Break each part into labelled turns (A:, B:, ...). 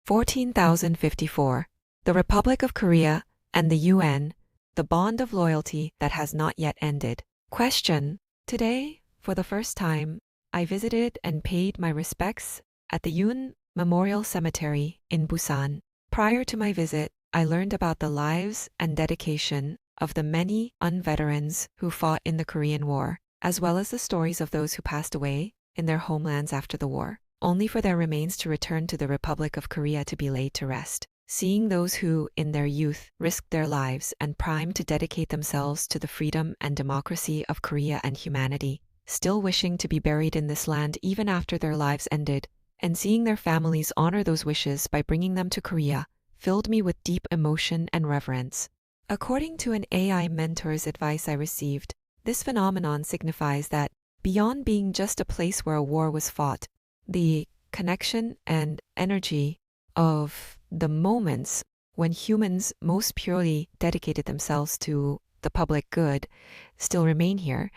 A: 14,054. The Republic of Korea and the UN, the bond of loyalty that has not yet ended. Question. Today, for the first time, I visited and paid my respects at the UN Memorial Cemetery in Busan. Prior to my visit, I learned about the lives and dedication of the many veterans who fought in the Korean War, as well as the stories of those who passed away in their homelands after the war, only for their remains to return to the Republic of Korea to be laid to rest. Seeing those who, in their youth, risked their lives and primed to dedicate themselves to the freedom and democracy of Korea and humanity, still wishing to be buried in this land even after their lives ended, and seeing their families honor those wishes by bringing them to Korea, filled me with deep emotion and reverence. According to an AI mentor's advice I received, this phenomenon signifies that, beyond being just a place where a war was fought, the connection and energy of the moments when humans most purely dedicated themselves to the public good still remain here.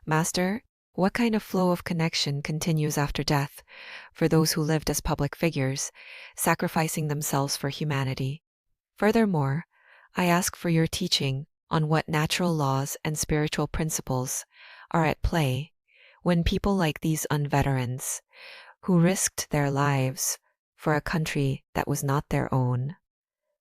A: Master, what kind of flow of connection continues after death for those who lived as public figures, sacrificing themselves for humanity? Furthermore, I ask for your teaching on what natural laws and spiritual principles are at play when people like these veterans, who risked their lives for a country that was not their own,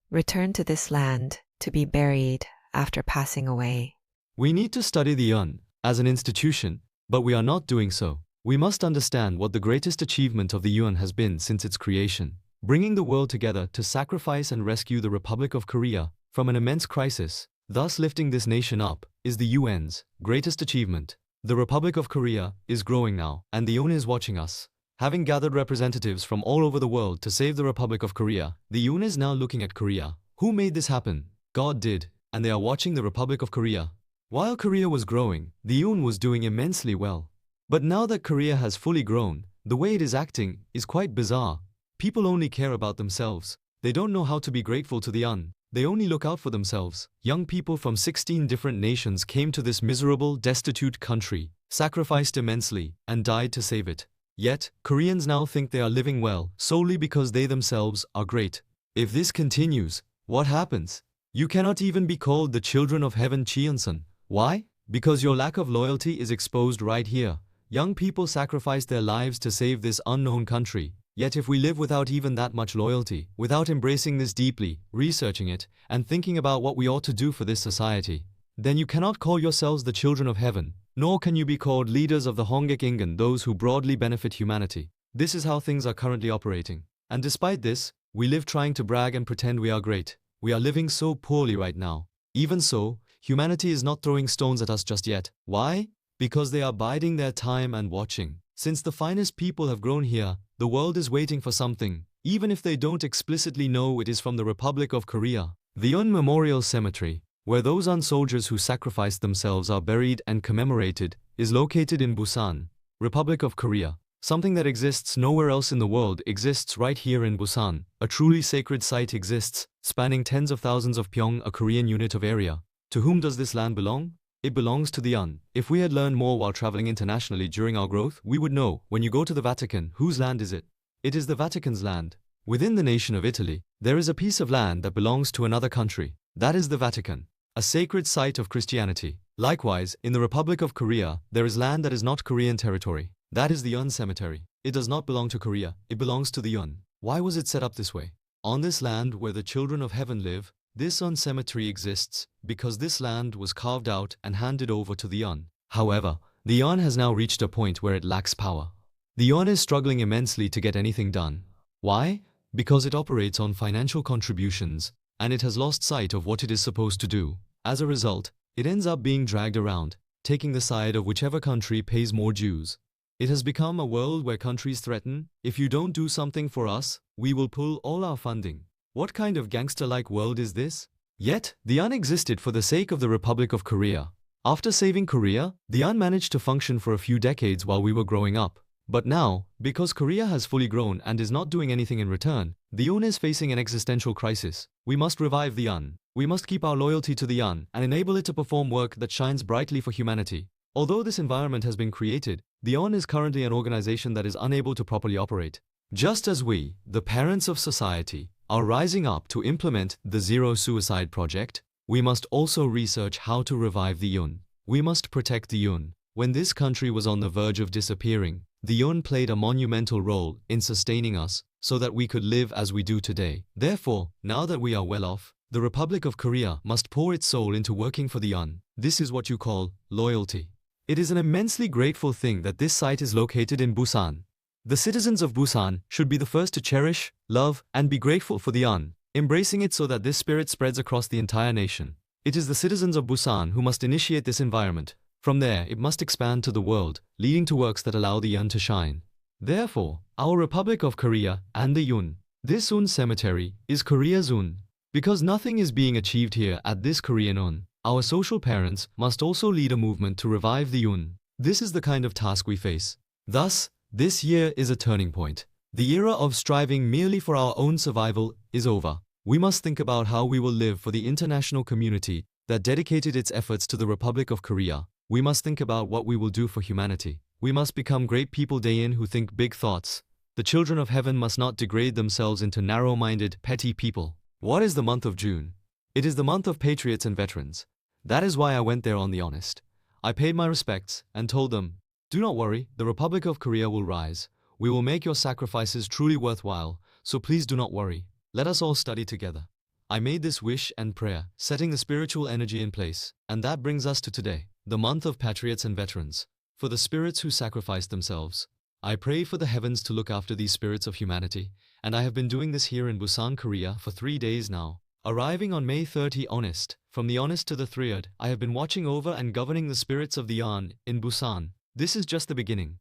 A: return to this land to be buried after passing away.
B: We need to study the UN as an institution, but we are not doing so. We must understand what the greatest achievement of the UN has been since its creation, bringing the world together to sacrifice and rescue the Republic of Korea from an immense crisis, thus lifting this nation up, is the UN's greatest achievement. The Republic of Korea is growing now, and the UN is watching us. Having gathered representatives from all over the world to save the Republic of Korea, the UN is now looking at Korea. Who made this happen? God did, and they are watching the Republic of Korea. While Korea was growing, the UN was doing immensely well. But now that Korea has fully grown, the way it is acting is quite bizarre. People only care about themselves. They don't know how to be grateful to the UN. They only look out for themselves. Young people from 16 different nations came to this miserable, destitute country, sacrificed immensely, and died to save it. Yet, Koreans now think they are living well, solely because they themselves are great. If this continues, what happens? You cannot even be called the children of heaven, Cheonsun. Why? Because your lack of loyalty is exposed right here. Young people sacrificed their lives to save this unknown country. Yet if we live without even that much loyalty, without embracing this deeply, researching it, and thinking about what we ought to do for this society, then you cannot call yourselves the children of heaven, nor can you be called leaders of the Hongik-ingen, those who broadly benefit humanity. This is how things are currently operating. And despite this, we live trying to brag and pretend we are great. We are living so poorly right now. Even so, humanity is not throwing stones at us just yet. Why? Because they are biding their time and watching. Since the finest people have grown here, the world is waiting for something, even if they don't explicitly know it is from the Republic of Korea. The UN Memorial Cemetery, where those soldiers who sacrificed themselves are buried and commemorated, is located in Busan, Republic of Korea. Something that exists nowhere else in the world exists right here in Busan. A truly sacred site exists, spanning tens of thousands of Pyong, a Korean unit of area. To whom does this land belong? It belongs to the UN. If we had learned more while traveling internationally during our growth, we would know, when you go to the Vatican, whose land is it? It is the Vatican's land. Within the nation of Italy, there is a piece of land that belongs to another country. That is the Vatican, a sacred site of Christianity. Likewise, in the Republic of Korea, there is land that is not Korean territory. That is the UN cemetery. It does not belong to Korea, it belongs to the UN. Why was it set up this way? On this land where the children of heaven live, this UN cemetery exists because this land was carved out and handed over to the UN. However, the UN has now reached a point where it lacks power. The UN is struggling immensely to get anything done. Why? Because it operates on financial contributions, and it has lost sight of what it is supposed to do. As a result, it ends up being dragged around, taking the side of whichever country pays more dues. It has become a world where countries threaten, if you don't do something for us, we will pull all our funding. What kind of gangster-like world is this? Yet, the UN existed for the sake of the Republic of Korea. After saving Korea, the UN managed to function for a few decades while we were growing up. But now, because Korea has fully grown and is not doing anything in return, the UN is facing an existential crisis. We must revive the UN. We must keep our loyalty to the UN and enable it to perform work that shines brightly for humanity. Although this environment has been created, the UN is currently an organization that is unable to properly operate. Just as we, the parents of society, are rising up to implement the Zero Suicide Project, we must also research how to revive the Yun. We must protect the Yun. When this country was on the verge of disappearing, the Yun played a monumental role in sustaining us so that we could live as we do today. Therefore, now that we are well off, the Republic of Korea must pour its soul into working for the Yun. This is what you call loyalty. It is an immensely grateful thing that this site is located in Busan. The citizens of Busan should be the first to cherish, love, and be grateful for the Yun, embracing it so that this spirit spreads across the entire nation. It is the citizens of Busan who must initiate this environment. From there, it must expand to the world, leading to works that allow the Yun to shine. Therefore, our Republic of Korea and the Yun. This Un cemetery is Korea's Un. Because nothing is being achieved here at this Korean Un, our social parents must also lead a movement to revive the Yun. This is the kind of task we face. Thus, this year is a turning point. The era of striving merely for our own survival is over. We must think about how we will live for the international community that dedicated its efforts to the Republic of Korea. We must think about what we will do for humanity. We must become great people day in who think big thoughts. The children of heaven must not degrade themselves into narrow-minded, petty people. What is the month of June? It is the month of patriots and veterans. That is why I went there on the honest. I paid my respects and told them, do not worry, the Republic of Korea will rise. We will make your sacrifices truly worthwhile, so please do not worry. Let us all study together. I made this wish and prayer, setting the spiritual energy in place, and that brings us to today, the month of patriots and veterans. For the spirits who sacrificed themselves, I pray for the heavens to look after these spirits of humanity, and I have been doing this here in Busan, Korea for 3 days now. Arriving on May 30 honest, from the honest to the third, I have been watching over and governing the spirits of the Yan in Busan. This is just the beginning.